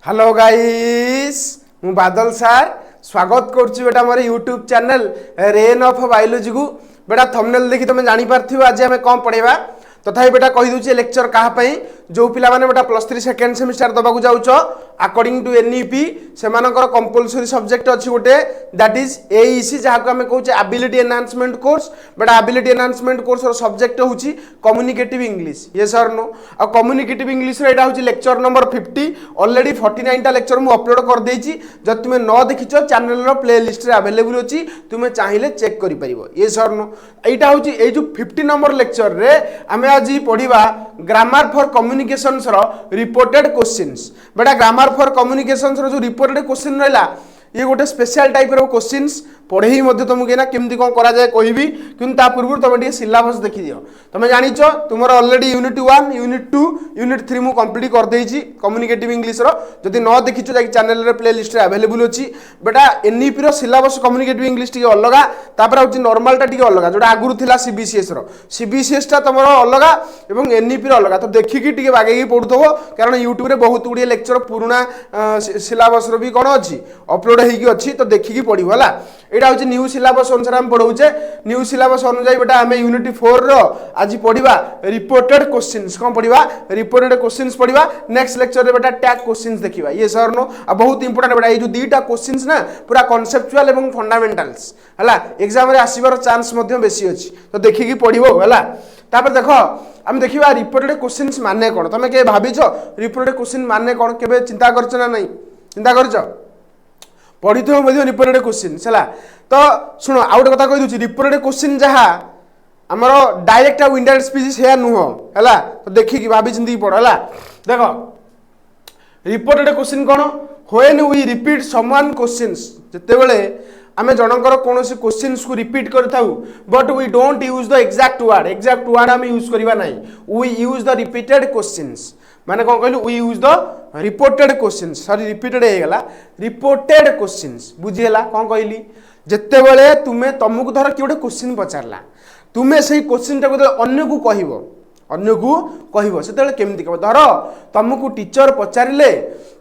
Hello guys मु बादल सार स्वागत करुच्ची बेटा मोर YouTube channel rain of biology को बेटा थंबनेल देखि तुम जानि पारथिबो आज हमें कौन पढ़ेबा तथापि बेटा कहि दूची लेक्चर कहा पई जो पिला माने बेटा +3 सेकेंड सेमिस्टर दबाकू जाउछ अकॉर्डिंग टू एनईपी से मानकर कंपलसरी सब्जेक्ट अछि गोटे दैट इज एईसी जहा को हमें कहूचे एबिलिटी एनहांसमेंट कोर्स बेटा एबिलिटी एनहांसमेंट कोर्स रो सब्जेक्ट होची कम्युनिकेटिव इंग्लिश यस और नो आ कम्युनिकेटिव इंग्लिश रे एटा होची लेक्चर नंबर 50 ऑलरेडी 49 टा लेक्चर मु अपलोड कर देइची जब तुमे न देखिछो चैनल रो प्लेलिस्ट रे अवेलेबल अछि तुमे चाहिए चेक करि परिबो यस और नो एटा होची ए जो 50 नंबर लेक्चर रे हमें आज पढ़िबा ग्रामर फॉर कम्युनिकेशंस रो रिपोर्टेड क्वेश्चंस बेटा ग्रामर फॉर कम्युनिकेशंस रो जो रिपोर्टेड क्वेश्चन रहला ये गोटे स्पेशल टाइप रो क्वेश्चंस पढ़े ही मध्य तुमके ना केमती कोन करा जाय कहिबी किंतु ता पूर्व तुम डी सिलेबस देखि दियो तुम जानिचो तुमर ऑलरेडी यूनिट 1 यूनिट 2 यूनिट 3 मु कंप्लीट कर देइची कम्युनिकेटिव इंग्लिश रो जदि न देखिचो जाय चैनल रे प्लेलिस्ट रे अवेलेबल अछि बेटा एनईपी रो सिलेबस कम्युनिकेटिव इंग्लिश टी अलगा तापर होची नॉर्मल टा टी अलगा जोटा आगुरु थिला सीबीसीएस टा तमरो अलगा एवं एनईपी रो अलगा तो देखि कि टिके बागेगी पढुथबो कारण यूट्यूब रे बहुत गुडी लेक्चर पुराना सिलेबस रो भी कोन अछि अपलोड हेकी अछि तो देखि कि पढिबो हला एटा होची न्यू सिलेबस अनुसार हम पढौचे न्यू सिलेबस अनुसार बेटा हमें यूनिट 4 रो आज पढिबा रिपोर्टेड क्वेश्चंस कोन पढिबा रिपोर्टेड क्वेश्चंस पढिबा नेक्स्ट लेक्चर रे बेटा टैग क्वेश्चंस देखिबा ये सर नो आ बहुत इंपोर्टेंट बेटा ये जो दीटा क्वेश्चंस ना पूरा कांसेप्चुअल एवं फंडामेंटल्स हला एग्जाम रे आसीबार चांस मध्ये बेसी अछि तो देखि कि पढिबो हला तापर देखो हम देखिबा रिपोर्टेड क्वेश्चंस माने कोन तमे के भाबिछो रिपोर्टेड क्वेश्चन माने कोन केबे चिंता करछ ना नहीं चिंता करछ पढ़ी तो मध्य रिपोर्टेड क्वेश्चन है तो शुण आउ गोटे कथा कही दूसरी रिपोर्टेड क्वेश्चन जहाँ आमर डायरेक्ट आ इनडायरेक्ट स्पीच है नुह है तो देखिए भाभी चिंती पढ़ है देख रिपोर्टेड क्वेश्चन कौन when we repeat someone questions जिते बड़े आम जनकर कौन क्वेश्चन को रिपीट करूँ but we don't use the exact word आम यूज करवा ना we use the repeated questions माने कौन कहलु we use the reported questions sorry repeated हे गला रिपोर्टेड क्वेश्चंस बुझिएला कौन कहली जत्ते बेले तुमे तुमको धर कि गोटे क्वेश्चन पचारला तुमे से क्वेश्चन टा को अन्य को कहबो सेते केमती कहबो धर तुमको टीचर पचारिले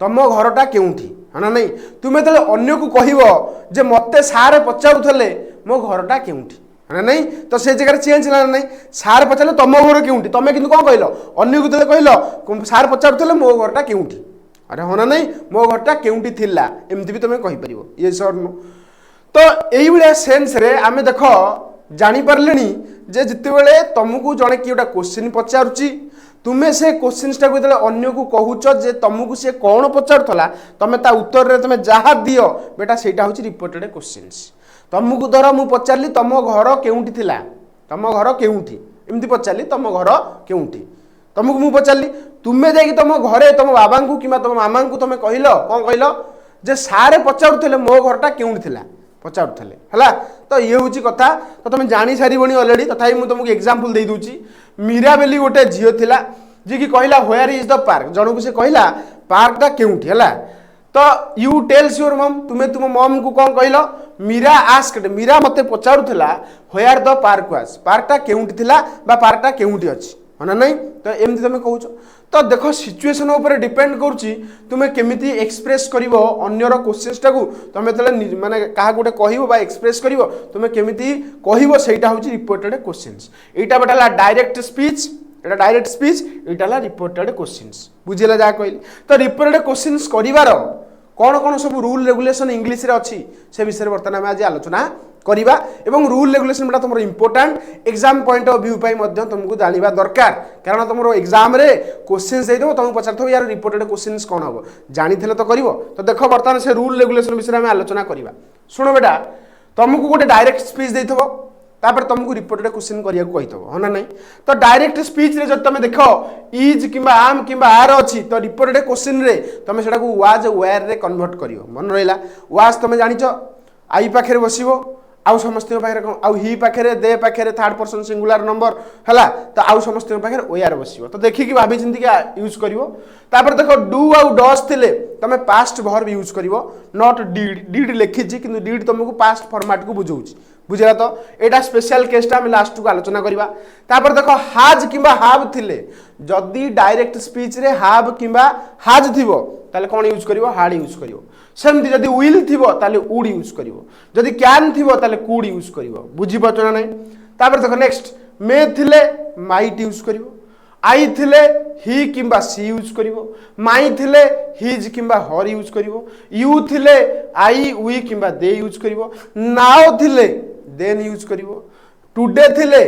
तुम घरटा केउठी हाना नहीं तुमे तले अन्य को कहबो जे मते सारे पचारुथले मो घरटा केउठी हाना नहीं तो से जगह चेंज ना नहीं सार पचारले तुम घर केउठी तमे किंतु कोन कहलो अन्य को तले कहलो सार पचारुथले मो घरटा केउठी अरे होना नहीं मो घरटा केउठी थिला एमती भी तुमे कहि परिबो ये सर नो तो एई बिले सेंस रे आमे देखो जानी पारलेनी जे जिते बेले तुमको जड़े कि गोटा क्वेश्चन पचारुची तुम्हें से क्वेश्चन टा को अन्य को कहूच जे तुमको से कौन पचारुला तुम ता उत्तर रे तुम जहाँ दियो बेटा सेटा होची रिपोर्टेड क्वेश्चंस तुमको धर मु पचारली तुम घर केउठी थिला तुम घर केउठी एमती पचारली तुम घर केउठी तुमको मु पचारली तुम्हें जाकि तुम घरे तुम बाबा को कि तुम मामा को तुम कहलो कौन कहलो जे सारे पचारुले मो घरटा केउठी थिला पचारुले है तो ये हूँ कथा तो तुम जानी सारिबनी ऑलरेडी तथापि मुझे तुमको एग्जांपल दे दूची मीरा बेली गोटे झील थिला जी की कहला व्हेयर इज द पार्क जनक से कहला पार्कटा केउठी है तो यू टेल्स योर मम तुम्हें तुम मम को कौन कहल मीरा आस्क्ड मीरा मते पचारुला व्हेयर द पार्क वाज पार्कटा केउठी थिला बा पार्कटा केउठी अछि ना नहीं तो एमती तुम कहूच तो देख सिचुएशन ऊपर डिपेंड करुच्ची तुम केमिति एक्सप्रेस करिवो अन्यर क्वेश्चंस टाकू तुम तले माने कहा गोटे कहबो बा एक्सप्रेस करिवो तुम केमिति कहबो सेटा होची रिपोर्टेड क्वेश्चंस एटा बेटाला डायरेक्ट स्पीच एटा डायरेक्ट स्पीच एटाला रिपोर्टेड क्वेश्चंस बुझिला जा कहली तो रिपोर्टेड क्वेश्चंस करिवार कौन कौन सब रूल रेगुलेशन इंग्लिश रे अछि से विषय वर्तमान आज आलोचना करिबा एवं रूल रेगुलेशन बेटा तुम important exam point of view पाई मध्य तुमको जानिबा दरकार कारण तुम एग्जाम रे क्वेश्चंस दे देबो तुम पचारथो यार रिपोर्टेड क्वेश्चंस कोन हबो जानिथिले तो करिवो तो देखो वर्तमान से रूल रेगुलेशन विषय में आलोचना करिबा सुनो बेटा तुमको गोटे डायरेक्ट स्पीच देथबो तापर तुमको रिपोर्टेड क्वेश्चन करिया को कहितबो होना नहीं तो डायरेक्ट स्पीच रे जब तुम देखो इज किबा आम किबा आर अछि तो रिपोर्टेड क्वेश्चन रे तुम सेटा को वाज वेयर रे कन्वर्ट करियो मन रहिला वाज तुम जानिचो आई पाखरे बसिबो आउ समस्त पाखे आउ ही पाखे दे पाखे थर्ड पर्सन सिंगुलर नंबर है तो आउ समस्त पाखे ओयार बस तो देखिए भाभी चिंतिक यूज कर देख डू आउ डज थे तुम पास्ट वर्ब यूज कर नॉट डीड डीड लिखी कि डीड तुमको पास्ट फॉर्मेट को बुझाऊँ बुझेगा तो यहाँ स्पेशल केसटा आम लास्ट को आलोचना करवा तापर देख हाज कि हाव थिले जदि डायरेक्ट स्पीच रे हाव कि हाज थी ताले कौन यूज करिवो हार्ड यूज करिवो सेमती जदी विल थिबो ताले वुड यूज करिवो जदी कैन थिबो ताले कुड यूज करिवो बुझी पछना नै तापर देखो नेक्स्ट मे थिले माइट यूज करिवो आई थिले ही किंबा सी यूज करिवो माई थिले हिज किंबा हर यूज करिवो यू थिले आई वी किंबा दे यूज करिवो नाउ थिले देन यूज करिवो टुडे थिले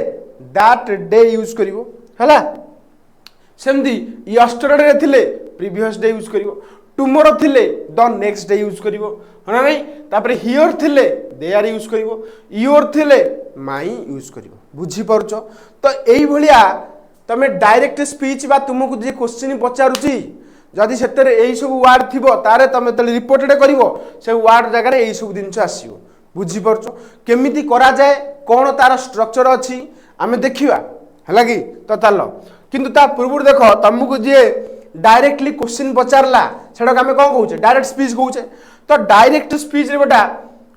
दैट डे यूज करिवो हला सेमती यस्टरडे थिले प्रीवियस डे यूज करिवो टुमोरो थिले द नेक्स्ट डे यूज करिवो हना नै तापरे हियर थिले दे आर यूज करिवो योर थिले माई यूज करिवो बुझी परछो तो एई भलिया तमे डायरेक्ट स्पीच बा तुमको जे क्वेश्चन पचारुची जदि सेतरे एई सब वर्ड थिबो तारे तमे तले रिपोर्टेड करिवो से वर्ड जगह रे एई सब दिनछ आसीबो बुझी परछो केमिति करा जाय कोन तार स्ट्रक्चर अछि आमे देखिबा हला कि तो तालो किंतु ता पूर्व देखो तुमको जे डायरेक्टली क्वेश्चन पचारला सेटा आमे कोन कहूचे डायरेक्ट स्पीच कहूचे तो डायरेक्ट स्पीच रे बेटा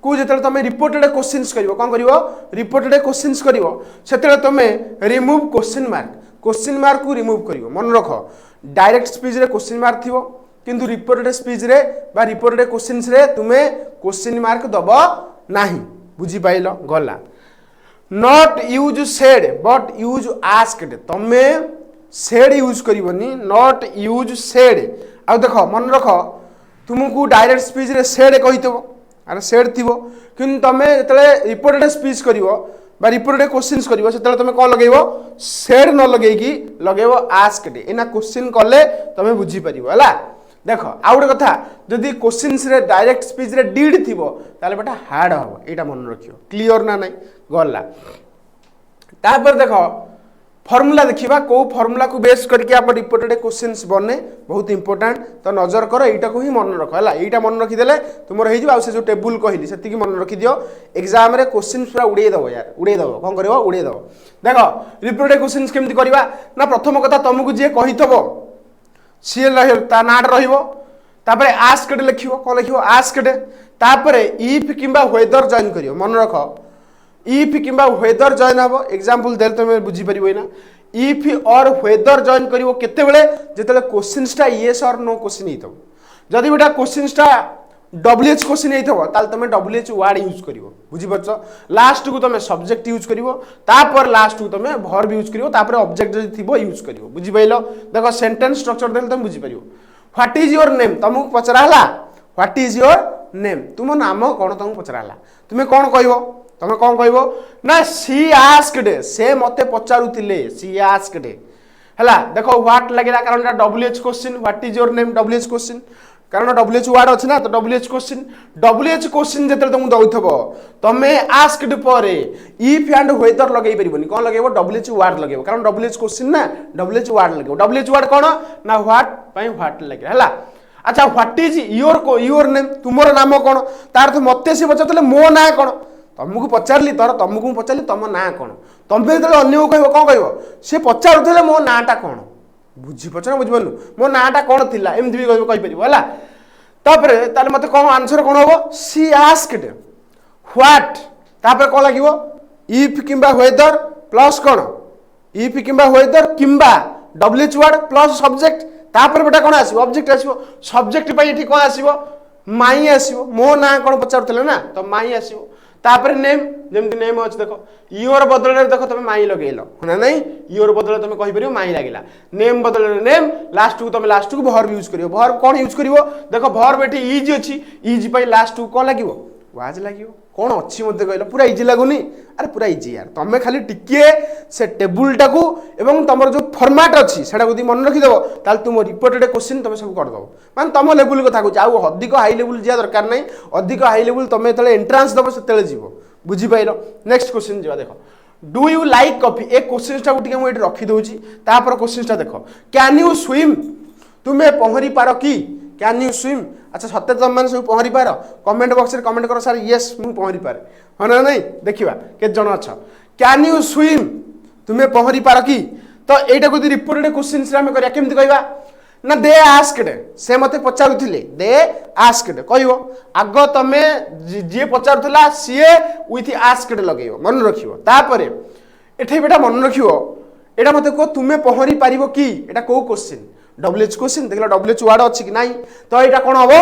को जेतले तमे रिपोर्टेड क्वेश्चंस करिवो कोन करिवो रिपोर्टेड क्वेश्चंस करिवो सेतले तमे रिमूव क्वेश्चन मार्क को रिमूव करिवो मन रखो डायरेक्ट स्पीच रे क्वेश्चन मार्क थिवो किंतु रिपोर्टेड स्पीच रे बा रिपोर्टेड क्वेश्चंस रे तुमे क्वेश्चन मार्क दबो नाही बुझी पाइलो गला not use said but use asked तमे सेड यूज करिवनी नॉट यूज सेड आ देखो मन रखो तुमको डायरेक्ट स्पीच रे सेड कहितबो अरे सेड थिवो किंतु तमे जतले रिपोर्टेड स्पीच करिवो बा रिपोर्टेड क्वेश्चंस करिवो सेतले तमे कोन लगेइबो सेड न लगेइकी लगेइबो आस्क्ड एना क्वेश्चन कले तमे बुझी परिबो हला देखो आ गोटे कथा जदि क्वेश्चंस रे डायरेक्ट स्पीच रे डीड थिवो ताले बेटा हार्ड हबो एटा मन रखियो क्लियर ना नै गला तापर देखो फॉर्मूला देखिबा को फॉर्मूला को बेस करके आप रिपोर्टेड क्वेश्चंस बने बहुत इंपोर्टेंट तो नजर करो एटा को ही मन रख हला एटा मन रखि देले तुमर हे जिबा से जो टेबल कहली सेति की मन रखि दियो एग्जाम रे क्वेश्चंस पूरा उड़े दबो यार उड़े दबो कोन करबो उड़े दबो देखो रिपोर्टेड क्वेश्चंस केमति करबा ना प्रथम कथा तुमको जे कहितबो सी ता नाट रहिबो तापरे आस्क्ड लिखिबो कोन लिखिबो आस्क्ड तापरे इफ किंबा वेदर जॉइन करियो मन रखो इफ किंबा वेदर जॉइन हबो एग्जांपल देल तमे बुझी परिबो ना इफ और वेदर जॉइन करिवो केते बेले जेतले क्वेश्चंस ता यस और नो क्वेश्चन हितबो जदि बेटा क्वेश्चंस ता डब्ल्यूएच क्वेश्चन हितबो ताल तमे डब्ल्यूएच वर्ड यूज करिवो बुझी परछो लास्ट को तमे सब्जेक्ट यूज करिवो तापर लास्ट को तमे वर्ब यूज करिवो तापर ऑब्जेक्ट जदि थिबो यूज करिवो बुझी पाइलो देखो सेंटेंस स्ट्रक्चर देल तमे बुझी परिवो what is your name Tamu पचराला what is your name तुम नाम कोन तमु पचराला तुमे कोन कहइबो तमे कोन कहइबो ना सी आस्क्ड से मते पचारुतिले सी आस्क्ड हला देखो व्हाट लागेला कारण एटा WH question what is your name WH question कारण डब्ल्यूएच वर्ड अछि ना तो डब्ल्यूएच क्वेश्चन जेते तुम दउथबो तमे आस्क्ड परे इफ एंड वेदर लगेई परिबोनी कोन लगेबो डब्ल्यूएच वर्ड लगेबो कारण डब्ल्यूएच क्वेश्चन ना डब्ल्यूएच वर्ड लगेबो डब्ल्यूएच वर्ड कोन ना व्हाट पई व्हाट लागे हला अच्छा व्हाट इज योर नेम तुमरो नाम कोन तार तो मते से बचतले मो ना कोन तुमको पचारली तर तुमको पचारली तुम ना कोन तमे जले अन्य को कहबो कोन कहबो से पचारुथले मो नाटा कोन बुझी पछ ना बुझबनु मो नाटा कोन थिला एमदी भी कहि परिबो हला तापर ताले मते कोन आंसर कोन होबो सी आस्क्ड व्हाट तापर कोन लागिवो इफ किंबा वेदर प्लस कोन इफ किंबा वेदर किंबा डब्ल्यूएच वर्ड प्लस सब्जेक्ट तापर बेटा कोन आसीबो ऑब्जेक्ट आसीबो सब्जेक्ट पई एठी कोन आसीबो माई आसीबो मो ना कोन पचारुथले ना तो माई आसीबो तापर नेम जेमति नेम अछि देखो योर बदल रे देखो तमे माई लगेलो ना नहीं योर बदल तमे कहि परियो माई लागिला नेम बदल रे नेम लास्ट को तमे लास्ट को वर्ब यूज करियो वर्ब कोन यूज करियो देखो वर्ब एठी इज अछि इज पई लास्ट को कोन लागिवो वाज लागिवो कोन अछि मते कहलो पूरा इजी लागुनी अरे पूरा इजी यार तमे खाली टिके से टेबल टाकू एवं तमर जो फॉर्मेट अछि सेटा गदी मन रखि देबो ताल तुम रिपोर्टेड क्वेश्चन तमे सब कर दबो मान तम लेवल कथा कहू आउ अधिक हाई लेवल जिया दरकार नै अधिक हाई लेवल तमे तले एंट्रेंस दबो सेतले जीवो बुझी पाइलो नेक्स्ट क्वेश्चन जीवा देखो do you like coffee A question टा गुटी हम एठी रखि दोउची तापर क्वेश्चन टा देखो कैन यू स्विम तुमे पहरी पारो की कैन यू स्विम अच्छा सत्य तुम माने सब पहरी पारो कमेंट बॉक्स रे कमेंट करो सर यस मु पहरी पारे हना नहीं देखिबा के जण अच्छा कैन यू स्विम तुमे पहरी पारो की तो एटा को रिपोर्टेड क्वेश्चन रे हम करिया केमति कहबा ना दे आस्क्ड से मते पचारुथिले दे आस्क्ड कहइबो आगो तमे जे पचारुथला सीए विथ आस्क्ड लगेइबो मन रखिबो तापरे एठे बेटा मन रखिबो एटा मते को तुमे पहरी पारिबो की एटा को क्वेश्चन WH क्वेश्चन देखला WH वर्ड अछि कि नाही तो एटा कोन हबो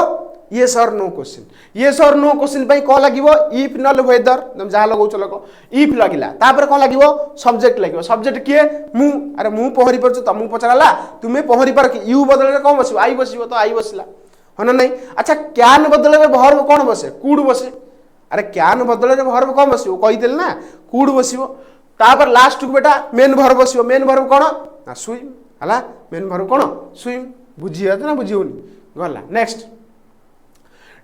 येस और नो क्वेश्चन येस और नो क्वेश्चन पई को लागिवो इफ नल वेदर तुम जा लगौ चलो को इफ लागिला तापर कोन लागिवो सब्जेक्ट लागिवो सब्जेक्ट किए मु अरे मु पहरी परछु तुमु पचराला तुमे पहरी पर कि यू बदले रे कोन बसिबो आई बसिबो तो आई बसला होना नहीं अच्छा कैन बदले रे वर्ब कोन बसे कुड बसे अरे कैन बदले रे वर्ब कोन बसिबो कहि देल ना कुड बसिबो तापर लास्ट को बेटा मेन वर्ब बसिबो मेन वर्ब कोन ना स्विम हला मेन वर्ब कोन स्विम बुझिया ना बुझियोनी गला नेक्स्ट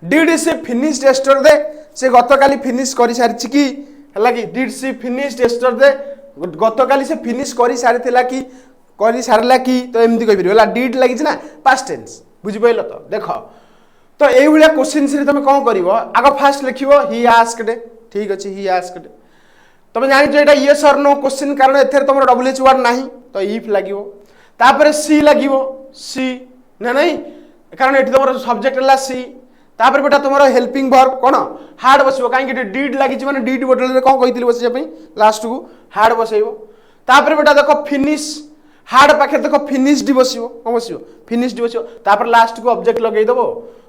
डिड से फिनिश यस्टरडे से गतकाली फिनिश करि सारिछि कि हला कि डिड से फिनिश यस्टरडे गतकाली से फिनिश करि सारिथिला कि करि सारला कि तो एमती कहि परिबो हला डिड लागि छि ना पास्ट टेंस बुझि पइलो तो देखो तो एई भलिया क्वेश्चंस रे तमे कोन करिवो आगो फास्ट लिखिवो ही आस्क्ड ठीक अछि ही आस्क्ड तमे जानि जे एटा यस और नो क्वेश्चन कारण एथरे तमरो WH वर्ड नाही तो इफ लागिवो तापरे सी लागिवो सी ना नहीं कारण एठी तमरो सब्जेक्ट हला सी तापर बेटा तुम्हारा हेल्पिंग वर्ब कोन हार्ड बसिबो काहे कि डिड लागि छि माने डिड बदल रे कोन कहितली बसिया पई लास्ट को हार्ड बसैबो तापर बेटा देखो फिनिश हार्ड पाखे देखो फिनिश्ड बसिबो कोन बसिबो फिनिश्ड बसिबो तापर लास्ट को ऑब्जेक्ट लगै दबो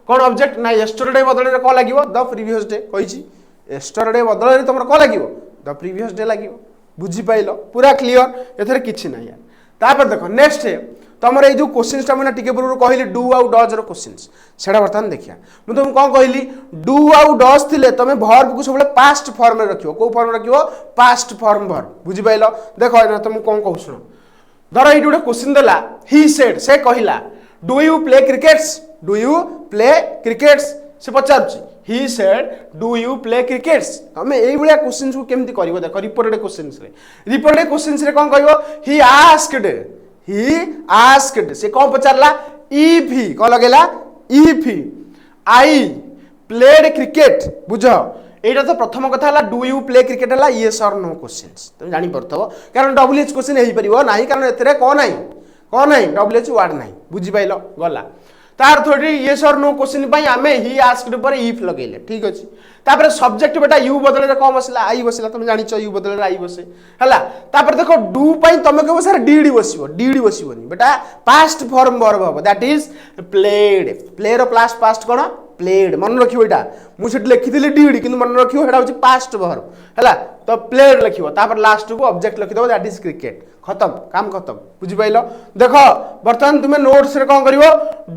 कोन ऑब्जेक्ट ना यस्टरडे बदल रे कोन लागिवो द प्रीवियस डे कहि छि यस्टरडे बदल रे तुमरा कोन लागिवो द प्रीवियस डे लागिवो बुझि पाइलो पूरा क्लियर एथरे किछि नै यार तापर देखो नेक्स्ट है तमर ए जो क्वेश्चंस ता मने टिके पूर्व कहली डू आउ डज रो क्वेश्चंस सेडा बर्तमान देखिया मु तुम कोन कहली डू आउ डज थिले तमे वर्ब को सबले पास्ट फॉर्म रे रखियो को फॉर्म रखियो पास्ट फॉर्म वर्ब बुझि पाइलो देखो एना तुम कोन कहू सुनो धर एटी गोटे क्वेश्चन देला ही सेड से कहिला do you play crickets do you play crickets से पचारछि he said do you play crickets तमे एई भलिया क्वेश्चंस को केमति करिवो देखो रिपोर्टेड क्वेश्चंस रे कोन कहइबो ही आस्क्ड से कौन पचारला इफ ही कौन लगेला if he I played cricket बुझ एटा तो प्रथम कथा हला डू यू प्ले क्रिकेट हला यस और नो क्वेश्चंस तुम जानि परथबो कारण WH क्वेश्चन हेई परिबो नाही कारण एतरे कोन नाही WH वर्ड नाही बुझि पाइलो गला तार थोड़ी यस और नो क्वेश्चन पई आमे ही आस्क्ड पर इफ लगेले ठीक अछि तापर सब्जेक्ट बेटा यू बदले रे कोन बसला आई बसला तुम जानि छ यू बदले रे आई बसे हला तापर देखो डू पई तमे कहबो सर डीडी बसिबोनी बेटा पास्ट फॉर्म वर्ब हो दैट इज प्लेड प्ले रो पास्ट कोन प्लेड मन रखियो एटा मु सेट लिखिथिली डीडी किंतु मन रखियो एटा होची पास्ट वर्ब हला तो प्लेड लिखियो तापर लास्ट को ऑब्जेक्ट लिखि दबो दैट इज क्रिकेट खत्म काम खत्म बुझि पाइलो देखो वर्तमान तुमे नोट्स रे कोन करिवो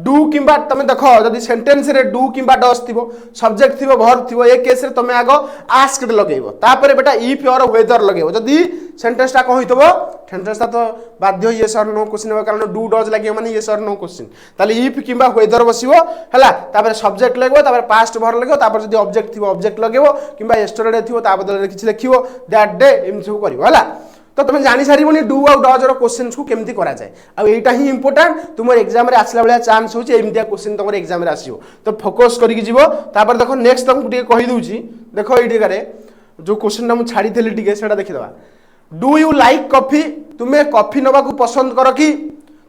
डू किंबा तमे देखो जदी सेंटेंस रे डू किंबा डज थिबो सब्जेक्ट थिबो वर्ब थिबो ए केस रे तमे आगो आस्क्ड लगेइबो तापर बेटा इफ और वेदर लगेइबो जदी सेंटेंस ता कोन हितबो सेंटेंस ता तो बाध्य यस और नो क्वेश्चन हो कारण डू डज लागियो माने यस और नो क्वेश्चन ताले इफ किंबा वेदर बसिबो हला तापर सब्जेक्ट लगेबो तापर पास्ट वर्ब लगेबो तापर जदी ऑब्जेक्ट थिबो ऑब्जेक्ट लगेबो किंबा यस्टरडे थिबो ता बदल रे किछि लिखिबो दैट डे एम सब करिवो हला तो तुम जानी सारिबोनी डू आउ डज रो क्वेश्चंस को केमती करा जाय आ एटा ही इंपोर्टेंट तुम एग्जाम रे आसला बेला चांस होची एमतिया क्वेश्चन तुम एग्जाम रे आसीबो तो फोकस करिक जीवो तापर देखो नेक्स्ट तुमको टिके कहि दूची देखो एठी करे जो क्वेश्चन ना मु छाडी थेली टिके सेटा देखि दबा डू यू लाइक कॉफी तुमे कॉफी नबा को पसंद करो कि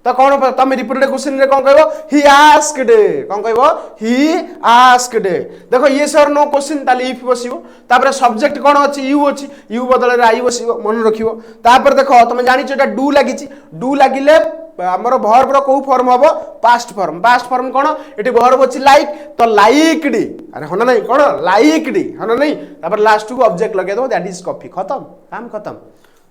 तो कौन तुम रिपोर्टेड क्वेश्चन रे कौन कहबो ही आस्क्ड कौन कहबो ही आस्क्ड देखो यस और नो क्वेश्चन ताले इफ बसिबो तापर सब्जेक्ट कोन अछि यू बदल रे आई बसिबो मन रखिबो तापर देखो तुम जानि छ एटा डू लागिछि डू लागिले हमर वर्ब रो को फॉर्म हबो पास्ट फॉर्म कोन एटी वर्ब अछि लाइक तो लाइक्ड अरे होना नहीं कोन लाइक्ड होना नहीं तापर लास्ट को ऑब्जेक्ट लगे दो दैट इज कॉफी खत्म काम खत्म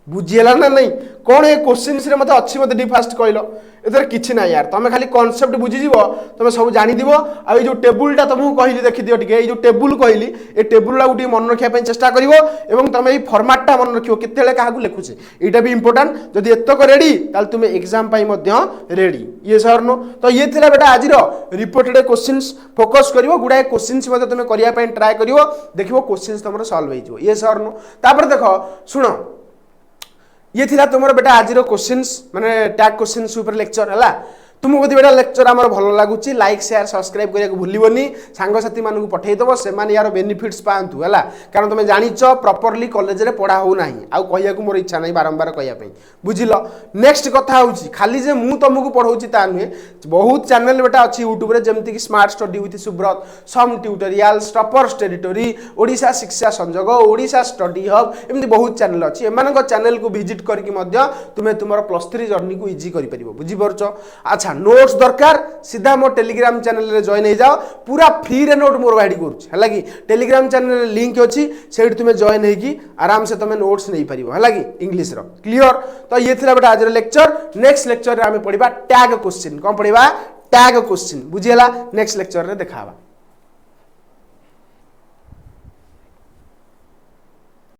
बुझियला ना नहीं कौन ए क्वेश्चंस रे मते अच्छी मते डी फास्ट कहलो एथर किछि ना यार तमे खाली कांसेप्ट बुझि जीवो तमे सब जानि दिबो आ ए जो टेबुलटा तमु कहली देखि दियो टिके ए जो टेबुल कहली ए टेबुल ला गुटी मन रखिया पय चेष्टा करिवो एवं तमे ए फॉर्मेटटा मन रखियो केतेले काहा को लेखुछे एटा भी इंपोर्टेंट जदी एतक रेडी ताल तुमे एग्जाम पय मध्य रेडी ये सर नो तो ये थिला बेटा आज रो रिपोर्टेड क्वेश्चंस फोकस करिवो गुडा क्वेश्चंस मते तमे करिया पय ट्राई करिवो देखिवो क्वेश्चंस तमरो सॉल्व होई जिवो ये सर नो तापर देखो सुनो ये थिला तुमर बेटा आज रो क्वेश्चंस माने टैग क्वेश्चंस ऊपर लेक्चर हला तुमको कदी बेटा लेक्चर हमर भलो लागुची लाइक शेयर सब्सक्राइब करिया को भूलिबोनी सांग साथी मानु को पठै दबो से माने यार बेनिफिट्स पांतु हला कारण तुमे जानि छ प्रॉपर्ली कॉलेज रे पढा हो नाही आ कहिया को मोर इच्छा नाही बारंबार कहिया पई बुझिलो नेक्स्ट कथा होची खाली जे मु तुमको पढौची ता नुहे बहुत चैनल बेटा अछि YouTube रे जेमति कि स्मार्ट स्टडी विथ सुब्रत सम ट्यूटोरियल्स टॉपर्स टेरिटरी ओडिसा शिक्षा संजोग ओडिसा स्टडी हब एमति बहुत चैनल अछि एमान को चैनल को विजिट करके मध्य तुमे तुमर +3 जर्नी को इजी करि परिबो बुझि परछो अच्छा अच्छा नोट्स दरकार सीधा मो टेलीग्राम चैनल रे जॉइन हो जाओ पूरा फ्री रे नोट मोर भाई करूँ है कि टेलीग्राम चैनल लिंक अच्छी से तुम जॉइन होगी आराम से तुम नोट्स नहीं पार है कि इंग्लिश रो क्लियर। तो ये थी गोटे आज लेक्चर नेक्स्ट लेक्चर रे आम पढ़ा टैग क्वेश्चन कौन पढ़ा टैग क्वेश्चन बुझीगला नेक्स्ट लेक्चर रे देखा।